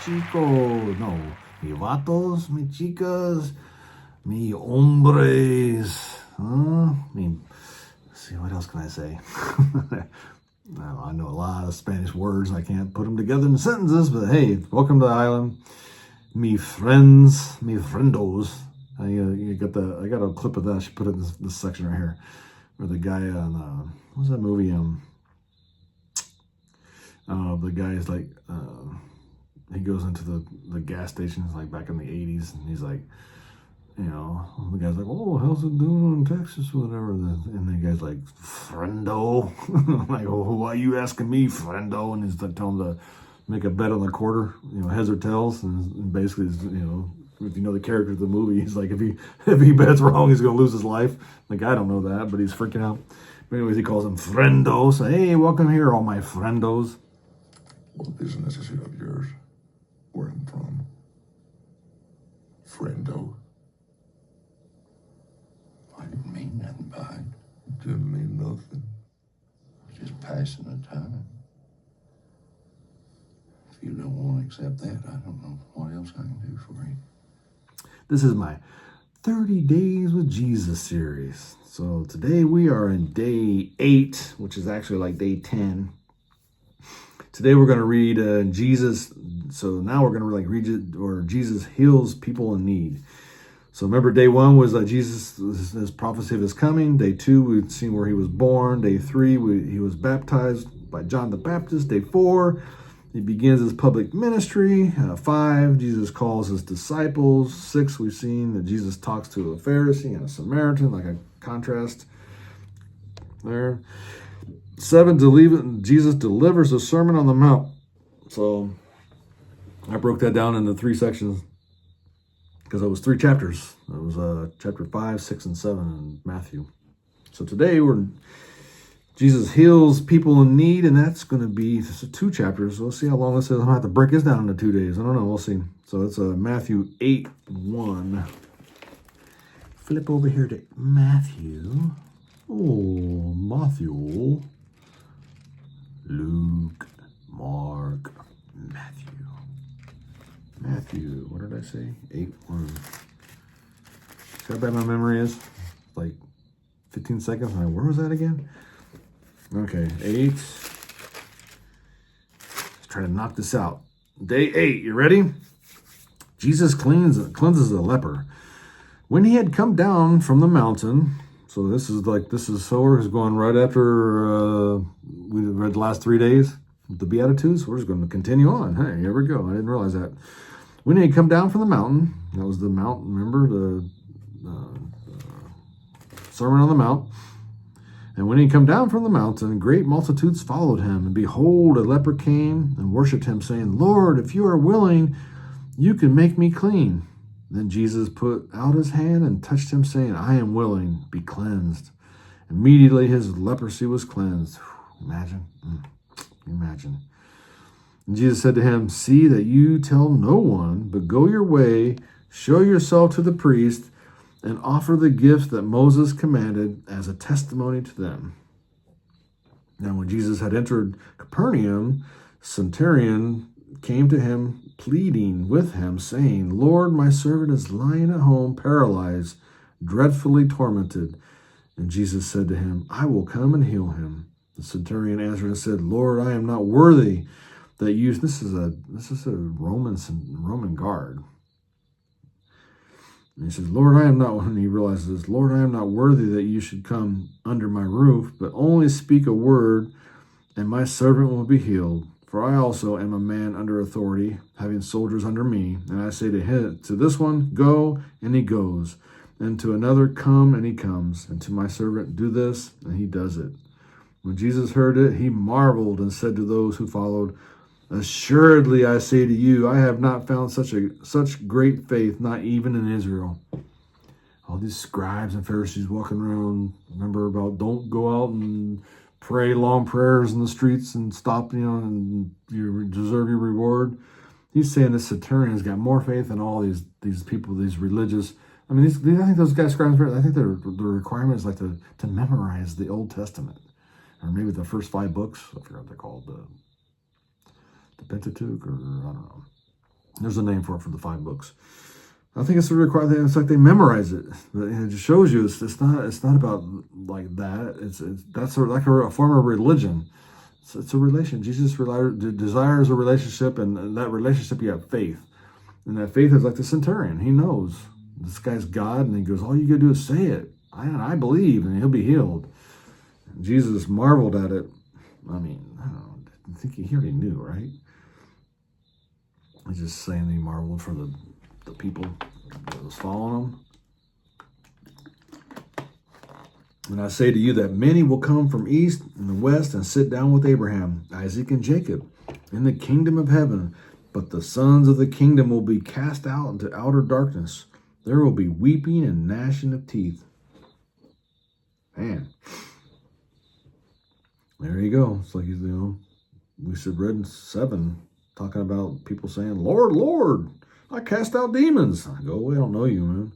chicos, no, mi vatos, mi chicas, mi hombres. Let's see, what else can I say? I know a lot of Spanish words. I can't put them together in sentences, but hey, welcome to the island. Mi friends, mi friendos. I got a clip of that. I should put it in this section right here, where the guy on what's that movie? The guy is like, he goes into the gas stations like back in the 80s, and he's like, the guy's like, oh, how's it doing in Texas, whatever. And the guy's like, friendo. Like, oh, why are you asking me, friendo? And he's like, telling him to make a bet on the quarter, heads or tails. And basically, if you know the character of the movie, he's like, if he bets wrong, he's going to lose his life. Like, I don't know that, but he's freaking out. But anyways, he calls him friendo. So, hey, welcome here, all my friendos. What business is it of yours? Where I'm from? Friendo. I didn't mean nothing by it. Didn't mean nothing. Just passing the time. If you don't want to accept that, I don't know what else I can do for you. This is my 30 Days with Jesus series. So today we are in day 8, which is actually like day 10. Today we're going to read Jesus. So now we're going to read it, or Jesus heals people in need. So remember, day 1 was Jesus, his prophecy of his coming. Day 2, we've seen where he was born. Day 3, he was baptized by John the Baptist. Day 4, he begins his public ministry. 5, Jesus calls his disciples. 6, we've seen that Jesus talks to a Pharisee and a Samaritan, like a contrast there. 7, Jesus delivers the Sermon on the Mount. So I broke that down into 3 sections because it was 3 chapters. It was chapter 5, 6, and 7 in Matthew. So today Jesus heals people in need, and that's going to be 2 chapters. We'll see how long this is. I'm going to have to break this down into 2 days. I don't know. We'll see. So it's Matthew 8:1. Flip over here to Matthew. Oh, Matthew. Luke, Mark, Matthew, what did I say? 8:1. See how bad my memory is? Like 15 seconds. Where was that again? Okay, 8. Let's try to knock this out. Day 8, you ready? Jesus cleanses a leper. When he had come down from the mountain, so this is going right after we read the last 3 days with the Beatitudes. We're just going to continue on. Hey, here we go. I didn't realize that. When he had come down from the mountain, that was the mount, remember, the Sermon on the Mount. And when he had come down from the mountain, great multitudes followed him. And behold, a leper came and worshipped him, saying, Lord, if you are willing, you can make me clean. Then Jesus put out his hand and touched him, saying, I am willing, be cleansed. Immediately his leprosy was cleansed. Imagine. Imagine. And Jesus said to him, see that you tell no one, but go your way, show yourself to the priest, and offer the gifts that Moses commanded as a testimony to them. Now when Jesus had entered Capernaum, centurion came to him, pleading with him, saying, Lord, my servant is lying at home, paralyzed, dreadfully tormented. And Jesus said to him, I will come and heal him. The centurion answered and said, Lord, I am not worthy that you, this is a Roman guard. And he says, Lord, I am not, when he realizes this, Lord, I am not worthy that you should come under my roof, but only speak a word, and my servant will be healed. For I also am a man under authority, having soldiers under me. And I say to this one, go, and he goes. And to another, come, and he comes. And to my servant, do this, and he does it. When Jesus heard it, he marveled and said to those who followed, assuredly, I say to you, I have not found such great faith, not even in Israel. All these scribes and Pharisees walking around, remember about don't go out and pray long prayers in the streets and stop, and you deserve your reward. He's saying this centurion's got more faith than all these people, these religious. I mean, I think those guys, I think their requirement is like to memorize the Old Testament, or maybe the first 5 books. I forgot what they're called, the Pentateuch, or I don't know. There's a name for it for the 5 books. I think it's it's like they memorize it. It just shows you it's not about like that. That's like a form of religion. It's a relation. Jesus desires a relationship, and in that relationship you have faith. And that faith is like the centurion. He knows this guy's God, and he goes, all you gotta do is say it. I believe, and he'll be healed. And Jesus marveled at it. I mean, I don't know. I think he already knew, right? He's just saying he marveled for the people that was following him. And I say to you that many will come from east and the west and sit down with Abraham, Isaac, and Jacob in the kingdom of heaven. But the sons of the kingdom will be cast out into outer darkness. There will be weeping and gnashing of teeth. Man. There you go. It's like, we should read in 7, talking about people saying, Lord, Lord, I cast out demons. I go, we don't know you, man.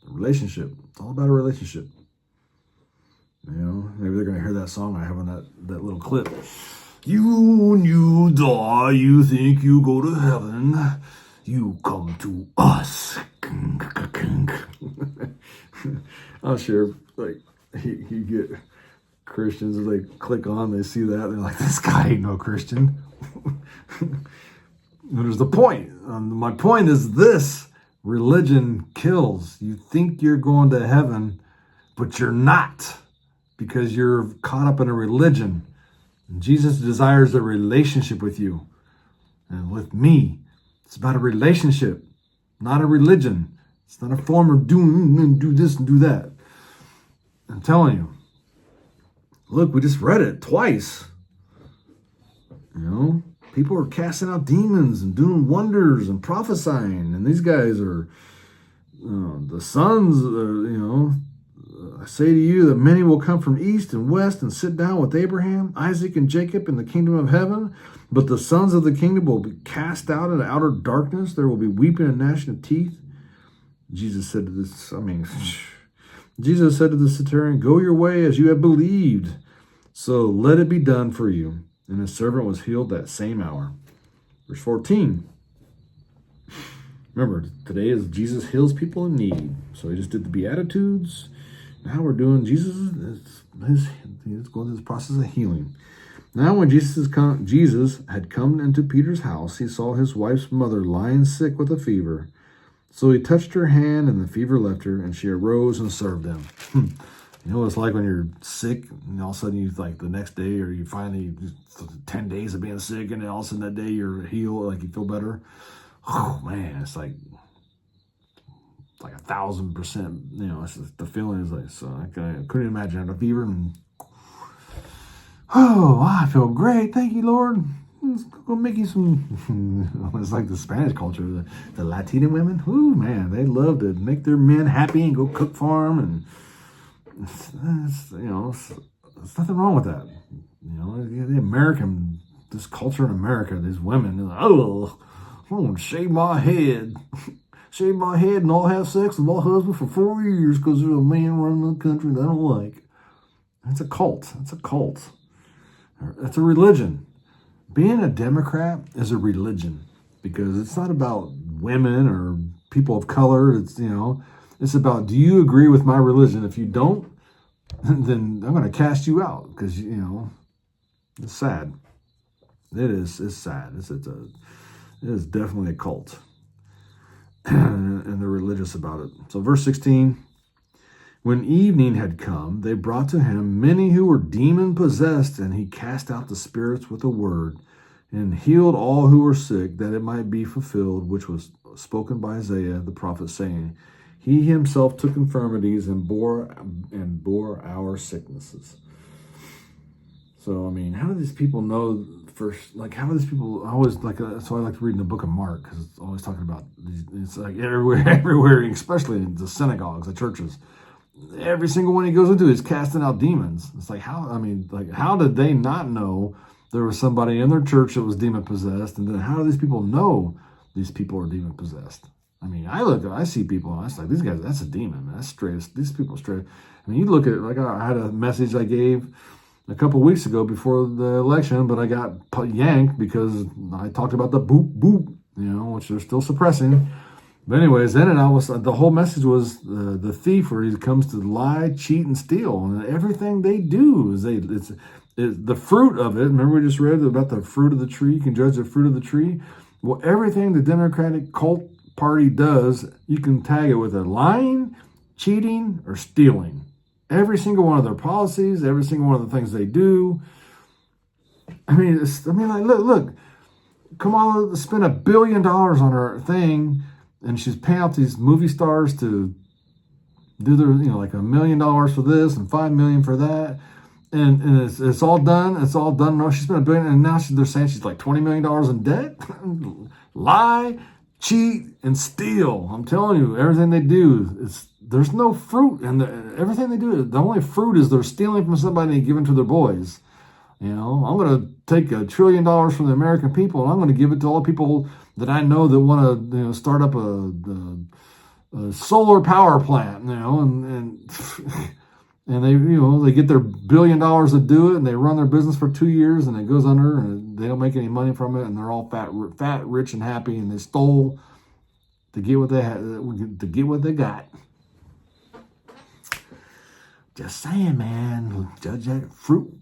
A relationship. It's all about a relationship. Maybe they're going to hear that song I have on that little clip. When you die, you think you go to heaven. You come to us. I'm sure, like, you get Christians, they click on, they see that, they're like, this guy ain't no Christian. There's the point. My point is this: religion kills. You think you're going to heaven, but you're not, because you're caught up in a religion. And Jesus desires a relationship with you and with me. It's about a relationship, not a religion. It's not a form of do this and do that. I'm telling you. Look, we just read it twice. People are casting out demons and doing wonders and prophesying. And these guys are the sons, I say to you that many will come from east and west and sit down with Abraham, Isaac, and Jacob in the kingdom of heaven. But the sons of the kingdom will be cast out into outer darkness. There will be weeping and gnashing of teeth. Jesus said to the centurion, go your way as you have believed. So let it be done for you. And his servant was healed that same hour. Verse 14. Remember, today is Jesus heals people in need. So he just did the Beatitudes. Now we're doing Jesus. He's going through this process of healing. Now when Jesus had come into Peter's house, he saw his wife's mother lying sick with a fever. So he touched her hand, and the fever left her, and she arose and served them. You know what it's like when you're sick, and all of a sudden you, like, the next day, or you finally, 10 days of being sick, and then all of a sudden that day you're healed, like you feel better. Oh man, it's like 1,000%. It's just, the feeling is like, so I couldn't imagine having a fever and, I feel great. Thank you, Lord. Let's go make you some. It's like the Spanish culture, the Latina women. Ooh, man, they love to make their men happy and go cook for them, and there's nothing wrong with that. The American, this culture in America, these women, they're like, I'm gonna shave my head and I'll have sex with my husband for 4 years because there's a man running the country that I don't like. It's a cult. It's a cult. It's a religion. Being a Democrat is a religion, because it's not about women or people of color. It's about, do you agree with my religion? If you don't, then I'm going to cast you out, because, it's sad. It is. It's sad. It is definitely a cult. And they're religious about it. So verse 16, when evening had come, they brought to him many who were demon-possessed, and he cast out the spirits with a word, and healed all who were sick, that it might be fulfilled, which was spoken by Isaiah the prophet, saying, he himself took infirmities and bore our sicknesses. So, I mean, how do these people know first? Like, how do these people always, like, so I like to read in the book of Mark, because it's always talking about these, it's like everywhere, especially in the synagogues, the churches. Every single one he goes into is casting out demons. It's like, how did they not know there was somebody in their church that was demon-possessed? And then how do these people know these people are demon-possessed? I mean, I see people, and I was like, these guys, that's a demon, man. That's straight. These people straight. I mean, you look at it, like, I had a message I gave a couple of weeks ago before the election, but I got yanked because I talked about the boop, boop, which they're still suppressing. But anyways, then the whole message was the thief, where he comes to lie, cheat, and steal, and everything they do is it's the fruit of it. Remember, we just read about the fruit of the tree. You can judge the fruit of the tree. Well, everything the Democratic cult party does, you can tag it with a lying, cheating, or stealing. Every single one of their policies, every single one of the things they do. Look, Kamala spent $1 billion on her thing, and she's paying out these movie stars to do their, like $1 million for this and $5 million for that. And it's all done. It's all done. No, she spent $1 billion, and now they're saying she's like $20 million in debt. Lie, cheat, and steal. I'm telling you, everything they do, there's no fruit, and everything they do, the only fruit is they're stealing from somebody and giving to their boys. I'm going to take $1 trillion from the American people, and I'm going to give it to all the people that I know that want to, start up a solar power plant, and they get their $1 billion to do it, and they run their business for 2 years, and it goes under, and they don't make any money from it, and they're all fat, rich, and happy, and they stole to get what they had, to get what they got. Just saying, man. Judge that fruit.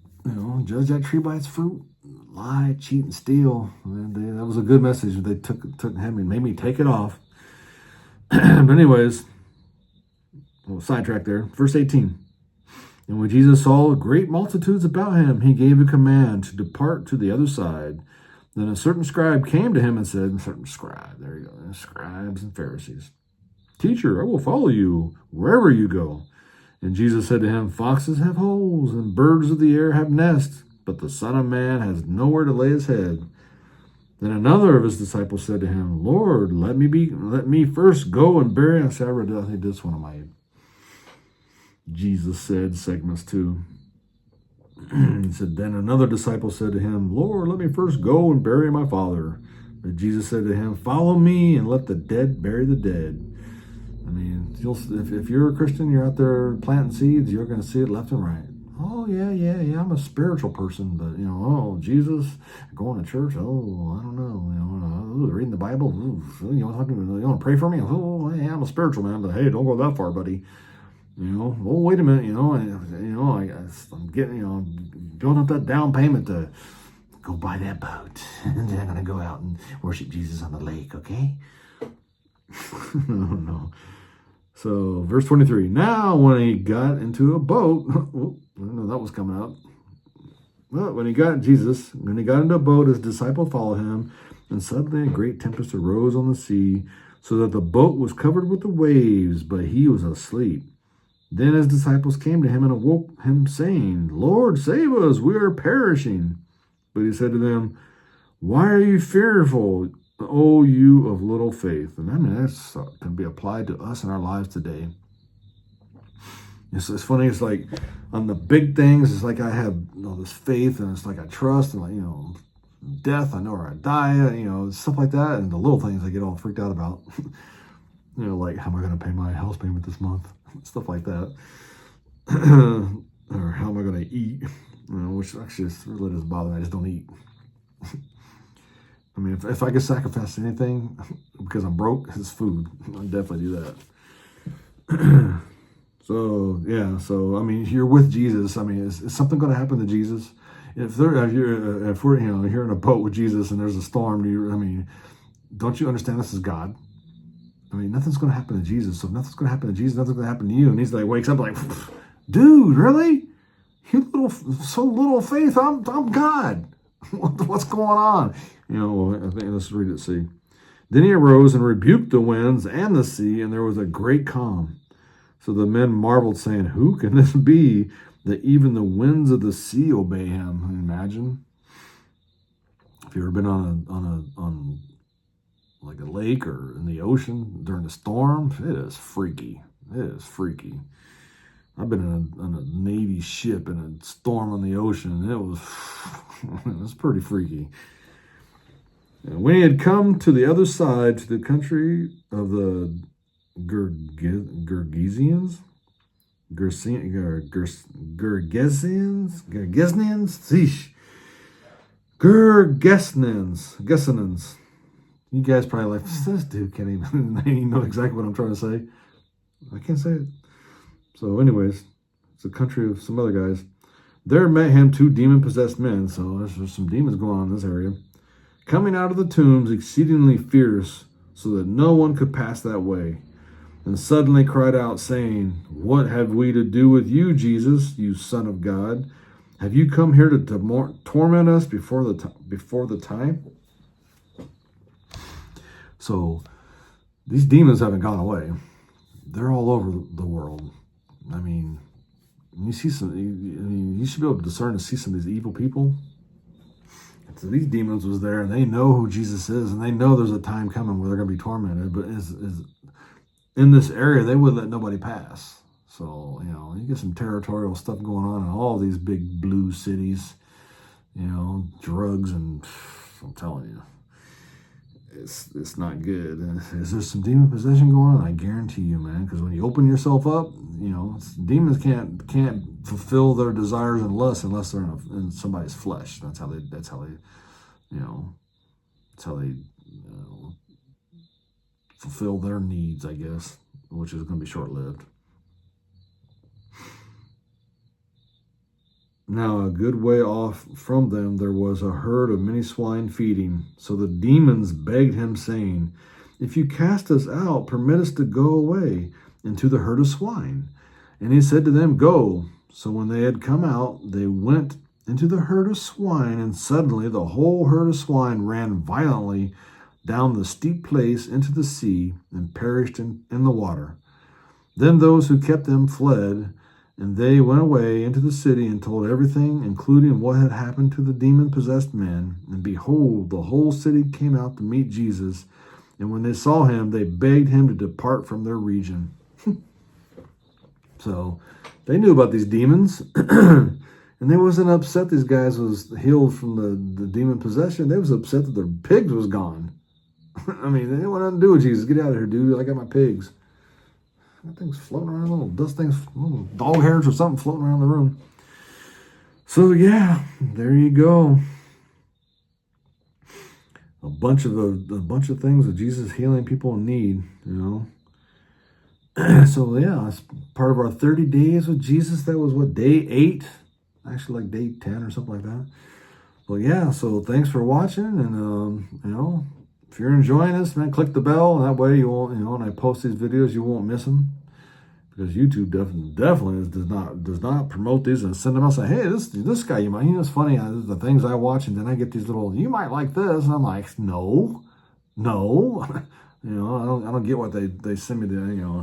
Judge that tree by its fruit. Lie, cheat, and steal. And that was a good message. They made me take it off. But anyways, sidetrack there. Verse 18. And when Jesus saw great multitudes about him, he gave a command to depart to the other side. Then a certain scribe came to him and said, there you go, scribes and Pharisees, Teacher, I will follow you wherever you go. And Jesus said to him, Foxes have holes, and birds of the air have nests, but the Son of Man has nowhere to lay his head. Then another of his disciples said to him, Lord, let me first go and bury. I think this one of my Jesus said segments too. He said, then another disciple said to him, Lord, let me first go and bury my father. But Jesus said to him, follow me and let the dead bury the dead. If you're a Christian, you're out there planting seeds, you're going to see it left and right. Oh, yeah, I'm a spiritual person, but, Jesus, going to church, I don't know, reading the Bible, you want to pray for me? Oh, yeah, I'm a spiritual man, but hey, don't go that far, buddy. Wait a minute, I'm getting, building up that down payment to go buy that boat, and then I'm going to go out and worship Jesus on the lake, okay? No. So, verse 23, now when he got into a boat, I didn't know that was coming out. Well, when he got into a boat, his disciples followed him, and suddenly a great tempest arose on the sea, so that the boat was covered with the waves, but he was asleep. Then his disciples came to him and awoke him, saying, Lord, save us, we are perishing. But he said to them, why are you fearful, O you of little faith? And that's can be applied to us in our lives today. It's funny, it's like on the big things, it's like I have this faith, and it's like I trust, and death, I know where I die, stuff like that. And the little things I get all freaked out about. Like, how am I going to pay my house payment this month? Stuff like that. Or how am I going to eat? Which actually really doesn't bother me. I just don't eat. If I could sacrifice anything because I'm broke, it's food. I'd definitely do that. So you're with Jesus. Is something going to happen to Jesus? If we're you're in a boat with Jesus and there's a storm, don't you understand this is God? Nothing's going to happen to Jesus. So if nothing's going to happen to Jesus, nothing's going to happen to you. And he's like, wakes up like, dude, really? So little faith. I'm God. What's going on? I think let's read it. See. Then he arose and rebuked the winds and the sea, and there was a great calm. So the men marveled, saying, who can this be that even the winds of the sea obey him? Imagine. If you've ever been on like a lake or in the ocean during a storm, it is freaky. I've been on a Navy ship in a storm on the ocean, and it was pretty freaky. And when he had come to the other side, to the country of the Gergesenians, You guys probably like, this dude can't even know exactly what I'm trying to say. I can't say it. So anyways, it's a country of some other guys. There met him 2 demon-possessed men. So there's some demons going on in this area. Coming out of the tombs exceedingly fierce, so that no one could pass that way. And suddenly cried out, saying, What have we to do with you, Jesus, you Son of God? Have you come here to torment us before the time? So these demons haven't gone away. They're all over the world. I mean, you see you should be able to discern and see some of these evil people. So these demons was there, and they know who Jesus is, and they know there's a time coming where they're going to be tormented. But in this area, they wouldn't let nobody pass. So, you get some territorial stuff going on in all these big blue cities, drugs, and I'm telling you, it's not good. And is there some demon possession going on? I guarantee you, man, because when you open yourself up, demons can't fulfill their desires and lusts unless they're in somebody's flesh. That's how they fulfill their needs, I guess, which is going to be short-lived. Now, a good way off from them, there was a herd of many swine feeding. So the demons begged him, saying, If you cast us out, permit us to go away into the herd of swine. And he said to them, Go. So when they had come out, they went into the herd of swine, and suddenly the whole herd of swine ran violently down the steep place into the sea and perished in the water. Then those who kept them fled, and they went away into the city and told everything, including what had happened to the demon-possessed men. And behold, the whole city came out to meet Jesus. And when they saw him, they begged him to depart from their region. So they knew about these demons. And they wasn't upset these guys was healed from the demon possession. They was upset that their pigs was gone. I mean, they didn't want nothing to do with Jesus. Get out of here, dude. I got my pigs. That thing's floating around, little dust things, little dog hairs or something floating around the room. So yeah, there you go. A bunch of things that Jesus healing people in need, So yeah, it's part of our 30 days with Jesus. That was what, day 8? Actually, like day 10 or something like that. Well, yeah. So thanks for watching, and if you're enjoying this, man, click the bell. And that way you won't, when I post these videos, you won't miss them. Because YouTube definitely does not promote these and send them out and say, hey, this guy, it's funny, the things I watch, and then I get these little, you might like this, and I'm like, no. I don't get what they send me to,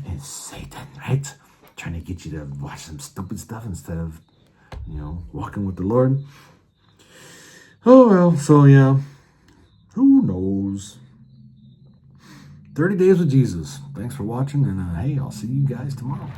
it's Satan, right? Trying to get you to watch some stupid stuff instead of, walking with the Lord. Oh, well, so yeah. Who knows? 30 days with Jesus. Thanks for watching, and hey, I'll see you guys tomorrow.